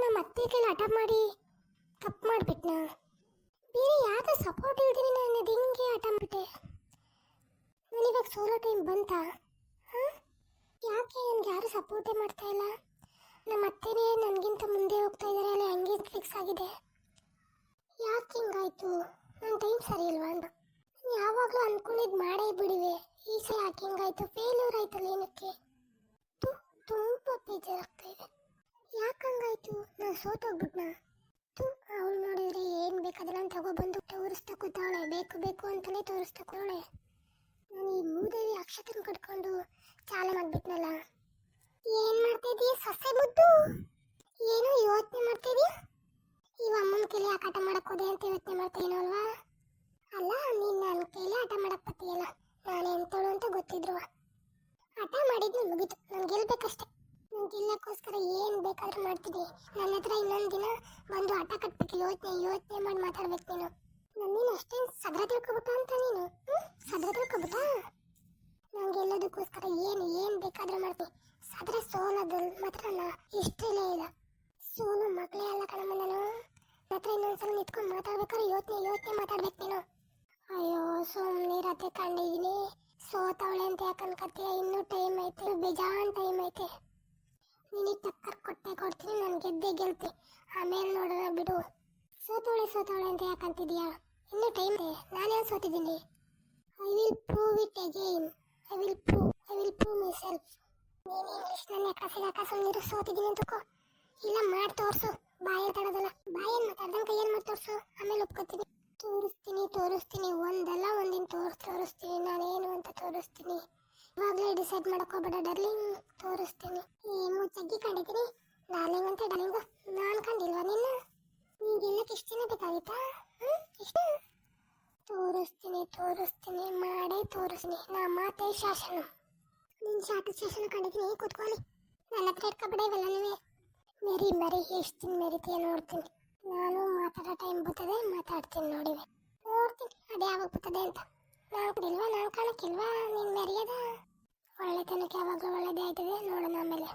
ನಮ್ಮ ಅತ್ತೆಗೆ ಹಠ ಮಾಡಿ ತಪ್ಪು ಮಾಡಿಬಿಟ್ನಾ? ಬೇರೆ ಯಾವ್ದು ಸಪೋರ್ಟ್ ಇಲ್ದಿನಿ ನಾನು ಅದು ಹಿಂಗೆ ಹಠ ಮಾಡಿಬಿಟ್ಟೆ. ನನಗಿವಾಗ ಸೋಲೋ ಟೈಮ್ ಬಂತಾ? ಹಾಂ, ಯಾಕೆ ನನಗೆ ಯಾರು ಸಪೋರ್ಟೇ ಮಾಡ್ತಾ ಇಲ್ಲ? ನಮ್ಮ ಅತ್ತೆನೇ ನನಗಿಂತ ಮುಂದೆ ಹೋಗ್ತಾ ಇದ್ದಾರೆ, ಅಲ್ಲಿ ಹಂಗೆ ಫಿಕ್ಸ್ ಆಗಿದೆ. ಯಾಕೆ ಹಿಂಗಾಯ್ತು? ನನ್ನ ಟೈಮ್ ಸರಿ ಇಲ್ವಾ ಅಂತ ಯಾವಾಗಲೂ ಅಂದ್ಕೊಂಡಿದ್ದು ಮಾಡೇ ಬಿಡಿವೆ. ಈ ಸಲ ಯಾಕೆ ಹಿಂಗಾಯ್ತು? ಫೇಲ್ಯೂರ್ ಆಯ್ತಲ್ಲ ಏನಕ್ಕೆ? ತುಂಬ ಬೇಜಾರಾಗ್ತಾ ಇದೆ. ಯಾಕೆ ಹಂಗಾಯ್ತು? ನಾನು ಸೋತೋಗ್ಬಿಟ್ನಾ? ಅವಳು ನೋಡಿದ್ರೆ ಏನು ಬೇಕಾದ್ರೆ ನಾನು ತಗೊಬಂದು ತೋರಿಸ್ತಾ ಕೂತಾವಳೆ, ಬೇಕು ಬೇಕು ಅಂತಲೇ ತೋರಿಸ್ತಾ ಕೂತಾವಳೆ. ನಾನು ಈ ಮೂದೇವಿ ಅಕ್ಷತನ ಕಟ್ಕೊಂಡು ಚಾಲ ಮಾಡಿಬಿಟ್ನಲ್ಲ. ಏನು ಮಾಡ್ತಾ ಇದೀಯ ಸೊಸೆ ಮುದ್ದು? ಏನು ಯೋಚನೆ ಮಾಡ್ತಾ ಇದೀಯ? ಇವ ಅಮ್ಮನ ಕೈಲಿ ಯಾಕೆ ಆಟ ಮಾಡಕ್ ಹೋದೆ ಅಂತ ಯೋಚನೆ ಮಾಡ್ತಾ ಏನೋ ಅಲ್ವಾ? ಅಲ್ಲ, ನೀನು ನನ್ನ ಕೈಲಿ ಆಟ ಮಾಡಕ್ ಬತ್ತೀಯಲ್ಲ, ನಾನು ಎಂತೋಳು ಅಂತ ಗೊತ್ತಿದ್ರು. ಆಟ ಮಾಡಿದ್ನು ಮುಗೀತು, ನಾನು ಗೆಲ್ಬೇಕಷ್ಟೆ. ನಾನು ಗೆಲ್ಲಕ್ಕೋಸ್ಕರ ಏನು ಬೇಕಾದ್ರೂ ಮಾಡ್ತೀನಿ. ನನ್ನ ಹತ್ರ ಇನ್ನೊಂದು ದಿನ ಬಂದು ಆಟ ಕಟ್ಬೇಕು, ಯೋಚನೆ ಮಾಡಿ ಮಾತಾಡ್ಬೇಕು. ನೀನು ಅಷ್ಟೇ ಸದ್ರ ತಿಳ್ಕೊಬಿಟ್ಟ ಅಂತ ನೀನು ಸದ್ರ ತಿಳ್ಕೊಬಿಟ್ಟ. ನಾನು ಗೆಲ್ಲೋದಕ್ಕೋಸ್ಕರ ಏನು ಬೇಕಾದ್ರೂ ಮಾಡ್ತೀನಿ. ಸದ್ರ ಸೋಲೋದು ಮಾತ್ರ ಇಷ್ಟೇ ಇಲ್ಲ. ಸೋಲು ಮಗಳೇ ಅಲ್ಲ ಕಣಮ್ಮ. ನಾನು ಹತ್ರ ಇನ್ನೊಂದ್ಸಲ ನಿಂತ್ಕೊಂಡು ಮಾತಾಡ್ಬೇಕಾದ್ರೆ ಯೋಚನೆ ಮಾತಾಡ್ಬೇಕು ನೀನು. ಅಯ್ಯೋ ಸುಮ್ಮನೆ ರತೆ ಕಂಡಿದ್ದೀನಿ. ಸೋತವಳೆ ಅಂತ ಯಾಕೆ ಅನ್ಕತ್ತೀಯ? ಇನ್ನೂ ಟೈಮ್ ಐತೆ, ಬೇಜಾನ್ ಟೈಮ್ ಐತೆ. ನಿನಗೆ ಟಕ್ಕರ್ ಕೊಡ್ತೀನಿ, ನಾನು ಗೆಲ್ತೀನಿ. ಆಮೇಲೆ ನೋಡೋಣ ಬಿಡು. ಸೋತವಳೆ ಅಂತ ಯಾಕೆ ಅಂತಿದ್ಯಾ? ಇನ್ನೂ ಟೈಮ್ ಇದೆ. ನಾನೇನು ಸೋತಿದ್ದೀನಿ? I will prove it again. I will prove myself. ನೀನು ಇಂಗ್ಲೀಷ್ ನನ್ನ ಯಾಕೆ ಸುಮ್ಮನಿರು. ಸೋತಿದ್ದೀನಿ ಅಂತಕೋ, ಇಲ್ಲ ಮಾಡಿ ತೋರಿಸು. ಬಾಯಿ ತಡೋದಲ್ಲ, ಬಾಯೇನು ಮಾತಾಡ್ದಂಗೆ ಕೈಯಲ್ಲಿ ಮಾಡಿ ತೋರಿಸು, ಆಮೇಲೆ ಒಪ್ಕೋತೀನಿ. ತೋರಿಸ್ತೀನಿ ಒಂದಲ್ಲ ಒಂದಿನ ತೋರಿಸ್ತೀನಿ. ನಾನೇನು ಅಂತ ತೋರಿಸ್ತೀನಿ. ಇವಾಗಲೇ ಡಿಸೈಡ್ ಮಾಡ್ಕೋಬೇಡ ಡಾರ್ಲಿಂಗ್, ತೋರಿಸ್ತೀನಿ. ಏನು ಜಗ್ಗಿ ಕಂಡಿದ್ದೀನಿ ಡಾರ್ಲಿಂಗ್ ಅಂತ. ಡಾರ್ಲಿಂಗು ನಾನು ಕಂಡಿಲ್ವಾ ನಿನ್ನ? ನಿಂಗೆಲ್ಲಕ್ಕೆ ಇಷ್ಟು ದಿನ ಬೇಕಾಗಿತ್ತಾ? ಇಷ್ಟು ತೋರಿಸ್ತೀನಿ ಮಾಡೇ ತೋರಿಸ್ತೀನಿ. ನಾ ಮಾತೇ ಶಾಸನ. ನಿನ್ನ ಶಾಸನ ಕಂಡಿದ್ದೀನಿ. ಕೂತ್ಕೊಳ್ಳಿ, ನನ್ನ ಹತ್ರ ಇಟ್ಕೊಬೇಡ ಇವೆಲ್ಲನೂ. ಮರಿ ಎಷ್ಟು ದಿನ ಮೆರಿತೀಯ ನೋಡ್ತೀನಿ. ನಾನು ಮಾತಾಡೋ ಟೈಮ್ ಬರ್ತದೆ, ಮಾತಾಡ್ತೀನಿ ನೋಡಿವೆ. ನೋಡ್ತೀನಿ ಅದು ಯಾವಾಗ ಬರ್ತದೆ ಅಂತ. ನಾನು ಕಾಣಕ್ಕಿಲ್ವಾ ನೀನು ಮೆರೆಯದ? ಒಳ್ಳೆತನಕ್ಕೆ ಯಾವಾಗಲೂ ಒಳ್ಳೇದೇ ಆಯ್ತದೆ, ನೋಡೋಣ ಆಮೇಲೆ.